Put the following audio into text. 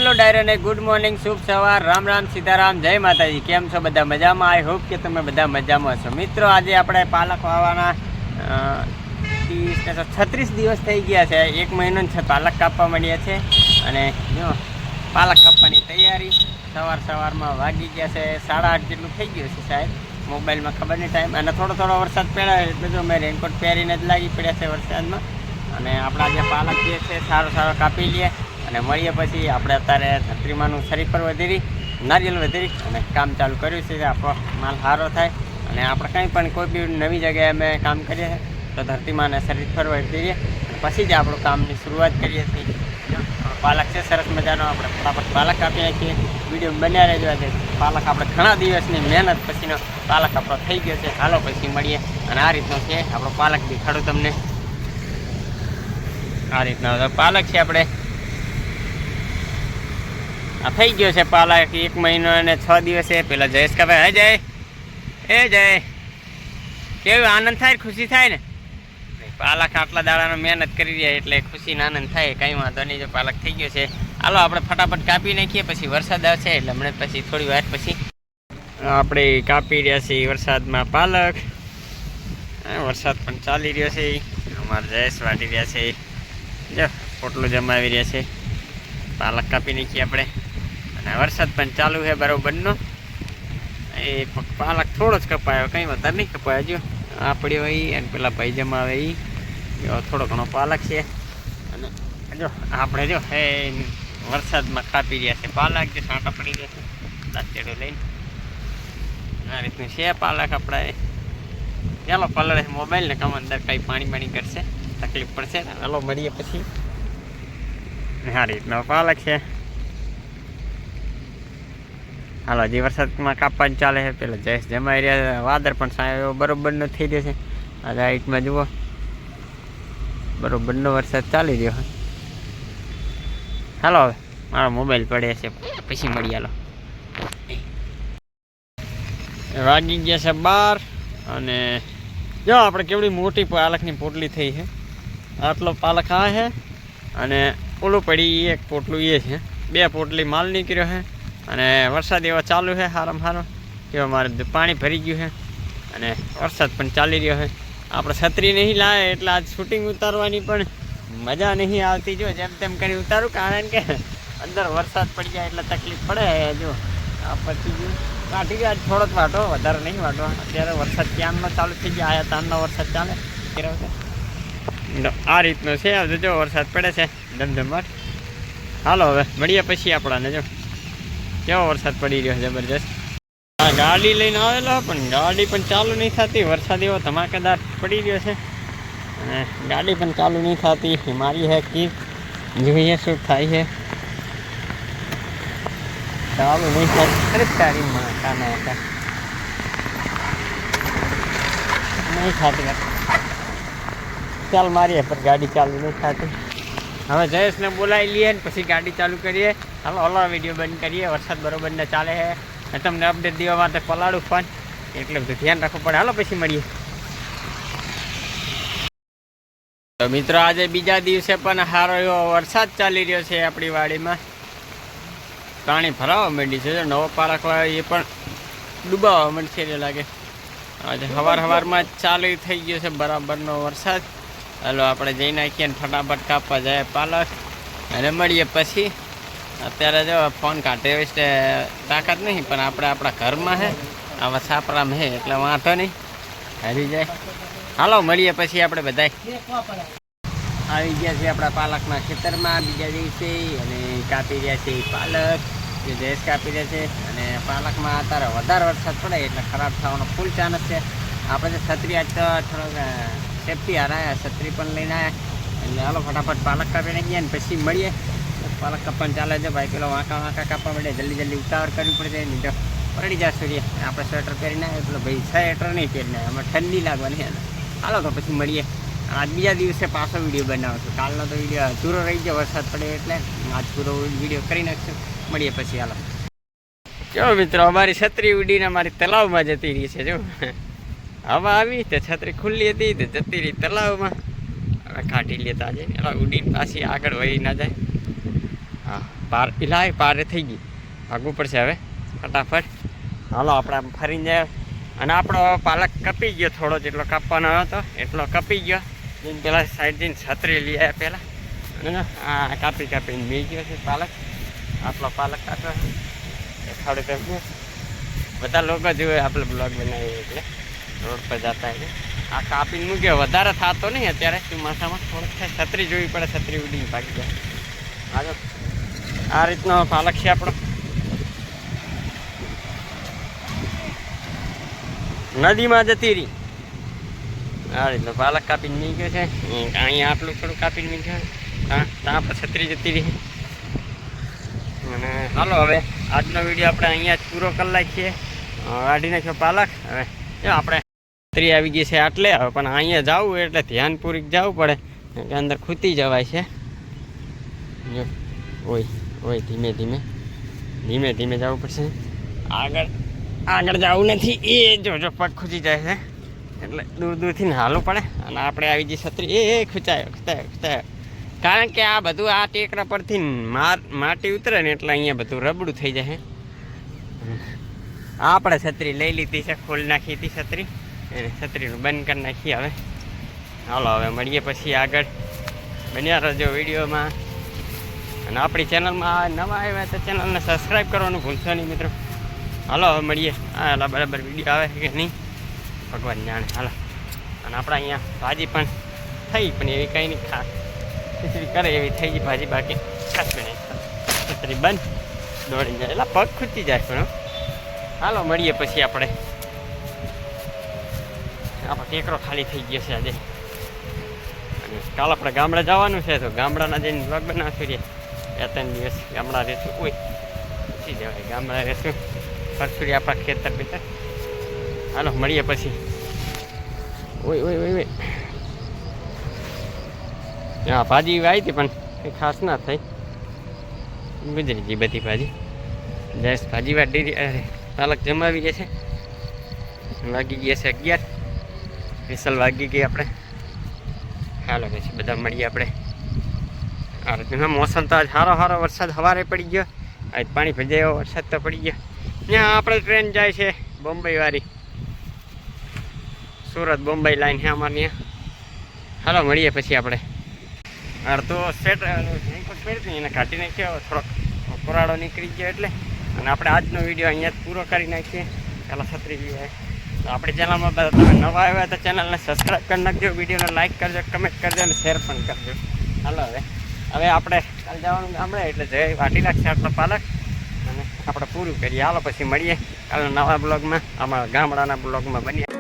Hello डायरो ने good morning शुभ सवार राम राम सीताराम जय माताजी केम छो बधा मजामां आई होप के तमे बधा मजामां छो मित्रों आज आपणे पालक वावाना 36 दिवस थई गया छे। एक महीनो पालक कापवा मळ्या छे अने जो पालक कापवानी तैयारी सवार सवारमां वागी गया छे 8:30 जेटલું થઈ ગયું છે शायद मोबाइल में खबर नहीं टाइम अने थोड़ो थोड़ो वरसाद पड़े એટલે जो मैं रेनकोट પહેરીને જ લાગી પડ્યા છે વરસાદમાં અને આપણા જે પાલક જે છે સારો સારો કાપી લઈએ અને મળીએ પછી આપણે અત્યારે ધરતીમાનું શરીફર વધેરી નારિયેલ વધેરી અને કામ ચાલુ કર્યું છે આપણો માલ સારો થાય અને આપણે કંઈ પણ કોઈ બી નવી જગ્યાએ અમે કામ કરીએ તો ધરતીમાને શરીફર વધેરીએ પછી જ આપણું કામની શરૂઆત કરીએ છીએ। પાલક છે સરસ મજાનો આપણે ફટાફટ પાલક કાપી નાખીએ વિડીયો બન્યા રહેજો। આજે પાલક આપણે ઘણા દિવસની મહેનત પછીનો પાલક આપણો થઈ ગયો છે। હાલો પછી મળીએ અને આ રીતનો છે આપણો પાલક દેખાડું તમને। આ રીતનો પાલક છે આપણે आ थी गयो है पालक 1 महीनो ने 6 दिवस है। पेला जयेश का भाई जय ए जय के आनंद थाय खुशी थाय ने पालक आटला दाड़ा मेहनत करी रहा एटले खुशी आनंद थाय कई वांधो नहीं। जो पालक थी गयो है हालो आपणे फटाफट कापी नाखीए पछी वरसाद आवशे एटले हमणे पछी थोड़ी वार पछी आपणे कापी रह्या छीए वरसादमां पालक। वरसाद पण चाली रह्यो छे अमारा जयेश वाटी रह्या छे जो पोटलुं जमावी रह्या छे पालक कापी नाखीए आपणे वरसाद पण चालू है बरोबर नो ए पालक थोड़ो ज कपायो कई वधारे नहीं कपायो। जो आ पड्यो होई अने पेला भाई जमावे ई थोड़ो घणो पालक छे अने जो आपणे जो हे वरसाद में कापी रह्या छे पालक जो छांटा पड़ी गया छे दांतेडो लईने आ रीतनुं छे पालक आपणे। चालो पलळे मोबाइल ने कम अंदर कई पाणी पाणी करशे तकलीफ पड़शे। हालो मळीए पछी आ रीतनो पालक छे। हालो हजी वरसाद में कापवा चाले है। पेला जयेश जमाई रह्या वादर पण सायो बरोबर न थई रह्यो छे। आ हाइट में जुओ बरोबर नो वरसाद चाली रह्यो है। हालो मारो मोबाइल पड़े छे पछी मळीए। हालो वागी गया छे 12 अने जो आपणे केवड़ी मोटी पालकनी पोटली थई है। आटलो पालक आ है अने ओલું पड़ी एक पोटલું ये है। 2 पोटली माल નીકળ્યો है अने वरसाद एवो चालू है हाराम हारो कि अमारे पाणी भरी गयुं है अने वरसाद पण चाली रह्यो है। आपणे छतरी नहीं लाए एटले आज शूटिंग उतारवानी पण मजा नहीं आवती। जो जेम तेम करी उतारूं कारण के अंदर वरसाद पड़ी जाए एटले तकलीफ पड़े। जो आ पती गयुं काढी गया थोड़ोक वाटो वधारे नहीं वाटो। अत्यारे वरसाद क्यारनो चालू थई गयो आया तारनो वरसाद चाले आ रीतनो छे। जो वरसाद पड़े छे धमधमाट। हालो हवे मळीए पछी आपणाने जो केवो वरसाद पड़ी रह्यो जबरदस्त। आ गाड़ी लईने आवेलो पण गाड़ी पण चालू नहीं थती वरसाद एवो धमाकेदार पड़ी रह्यो छे अने गाड़ी पण चालू नहीं थती। मारी है कि જોઈએ શું થાય છે ચાલુ નહીં થાય। અરે તારી માં કાના હતા नहीं थती चाल मारीए पर गाड़ी चालू नहीं थती। हवे जयेश ने बोलाई लिए पछी गाड़ी चालू करिए। हालो हलो विडियो बंद करिए वरसाद बरोबर ने चाले है तमने अपडेट देवा माटे पलाड़ू फोन एटले बधुं ध्यान राखવું પડે। हालो पछी મળીએ। तो मित्रों आज बीजा दिवसे पण हारो एवो वरसाद चाली रह्यो छे। आपणी वाडीमां पाणी भरावा માંડી છે। नवो पालक वायो ए पण डूबावा માંડશે એટલે લાગે। आज हवार हवारमां चालू थई गयो छे बराबरनो वरसाद। हालो આપણે જઈ નાખીએ ને ફટાફટ કાપવા જાય પાલક અને મળીએ પછી। અત્યારે જો ફોન કાઢે તાકાત નહીં પણ આપણે આપણા ઘરમાં છે આવા છાપરામાં છે એટલે વાંધો નહીં હારી જાય। હાલો મળીએ પછી આપણે બધાય આવી ગયા છે આપણા પાલકના ખેતરમાં બીજા દિવસે અને કાપી રહ્યા છે પાલક જે જયેશ કાપી રહ્યા છે। અને પાલકમાં અત્યારે વધારે વરસાદ પડે એટલે ખરાબ થવાનો ફૂલ ચાન્સ છે। આપણે જે છત્રી આજ તો થોડોક सेफ्टी हराया छतरी पण लईने आया એટલે હાલો ફટાફટ પાલક કાપીને ગયા ને પછી મળીએ। પાલક કાપવાનું ચાલે છે ભાઈ પેલો વાંકા વાંકા કાપવા મળે જલ્દી જલ્દી ઉતાવળ કરવી પડે નહીં તો પડી જાય સૂર્ય। આપણે સ્વેટર પહેરીને આવ્યા પેલો ભાઈ સ્વેટર નહીં પહેરીને આવ્યા અમે ઠંડી લાગવાની છે। હાલો તો પછી મળીએ। આજ બીજા દિવસે પાછો વિડીયો બનાવું છું। કાલનો તો વિડીયો અધૂરો રહી ગયો વરસાદ પડે એટલે આજ પૂરો વિડીયો કરી નાખશું। મળીએ પછી હાલો। જો મિત્રો અમારી છત્રી ઉડીને અમારી તલાવમાં જતી રહી છે। જો हवा आई तो छतरी खुली थी तो जती रही तलाव में। हमें काढ़ी लेता जाए उड़ी पासी आग वही ना जाए હા પાર ઇલાય પારે થઈ ગઈ, ભાગવું પડશે હવે ફટાફટ. હાલો આપણે આમ ફરીને જાય. અને આપણો પાલક કપી ગયો, થોડો જેટલો કાપવાનો હતો એટલો કપી ગયો. જેને પહેલાં સાઈડ જઈને છત્રી લઈ આવ્યા પહેલાં, અને આ કાપીને મી ગયો છે પાલક. આટલો પાલક કાપ્યો દેખાડે તેમ બધા લોકો જોવે આપણે બ્લોગ બનાવીએ એટલે રોડ પર જતા એટલે. આ કાપીને મૂક્યો, વધારે થતો નહીં અત્યારે ચોમાસામાં, થોડોક થાય. છત્રી જોવી પડે, છત્રી ઉડીને ભાગી જાય. આ રીતનો પાલક છે આપણો. નદીમાં જતી રહી આ રીતનો પાલક કાપીને મૂક્યો છે. અહીંયા આટલું થોડું કાપીને મૂક્યો, ત્યાં પર છત્રી જતી રહી. અને હાલો હવે આજનો વિડીયો આપણે અહીંયા જ પૂરો કરી નાખીએ. વાઢી નાખ્યો પાલક. હવે આપણે છત્રી આવી ગઈ છે આટલે. હવે પણ અહીંયા જવું એટલે ધ્યાનપૂર્વક જવું પડે, કે અંદર ખૂતી જવાય છે. જો ઓય ધીમે ધીમે જવું પડશે. આગળ જવું નથી, એ જો પગ ખૂચી જાય છે એટલે દૂરથી હાલવું પડે. અને આપણે આવી જઈએ છત્રી, એ ખૂચાયો. કારણ કે આ બધું આ ટેકરા પરથી માટી ઉતરે ને એટલે અહીંયા બધું રબડું થઈ જાય. આપણે છત્રી લઈ લીધી છે, ખોલી નાખી હતી છત્રી, એને છત્રીનું બંધ કરી નાખીએ. હવે હાલો હવે મળીએ પછી આગળ. બન્યા રહેજો વિડીયોમાં. અને આપણી ચેનલમાં નવા આવ્યા તો ચેનલને સબસ્ક્રાઈબ કરવાનું ભૂલશો નહીં મિત્રો. હાલો હવે મળીએ. હા બરાબર વિડીયો આવે કે નહીં ભગવાન જાણે. હાલો. અને આપણે અહીંયા ભાજી પણ થઈ, પણ એવી કંઈ નહીં, ખીચડી કરે એવી થઈ ગઈ ભાજી. બાકી છત્રી બંધ દોડી જાય એટલે પગ ખૂચી જાય. પણ હાલો મળીએ પછી આપણે ટેકરો ખાલી થઈ ગયો છે આજે. અને કાલ આપણે ગામડે જવાનું છે, તો ગામડાના જઈને બ્લોગ બનાવશું. રે 2-3 દિવસ ગામડા રહેશું. પૂછી જવાય ગામડા રહેશું, ફરશું આપણા ખેતર બેતર. હાલો મળીએ પછી. ઓય હા ભાજી આવી હતી પણ કંઈ ખાસ ના થઈ, ગુજરી ગઈ બધી ભાજી. જયેશ ભાજી વાટી પાલક જમાવી ગયા છે. વાગી ગયા છે 11, વિસલ વાગી ગઈ આપણે. હાલો પછી બધા મળીએ આપણે. આ રીતના મોસમ તો આજ સારો વરસાદ સવારે પડી ગયો. આજ પાણી ભજાય એવો વરસાદ તો પડી ગયો. ત્યાં આપણે ટ્રેન જાય છે બોમ્બઈ વાળી, સુરત બોમ્બઈ લાઈન છે અમારે ત્યાં. હાલો મળીએ પછી આપણે. અડધો સેટ રેનકોટ પહેરતી એને કાઢી નાખ્યો, થોડોક કોરાડો નીકળી ગયો એટલે. અને આપણે આજનો વિડીયો અહીંયા જ પૂરો કરી નાખીએ. પહેલાં છત્રી બી આવે તો આપણી ચેનલમાં બધા તમે નવા આવ્યા તો ચેનલને સબસ્ક્રાઈબ કરી નાખજો, વિડીયોને લાઇક કરજો, કમેન્ટ કરજો અને શેર પણ કરજો. હાલો હવે આપણે કાલે જવાનું ગામડે એટલે જય વાટી નાખશે આપણો પાલક અને આપણે પૂરું કરીએ. હાલો પછી મળીએ કાલે નવા બ્લોગમાં, અમારા ગામડાના બ્લોગમાં બનીએ.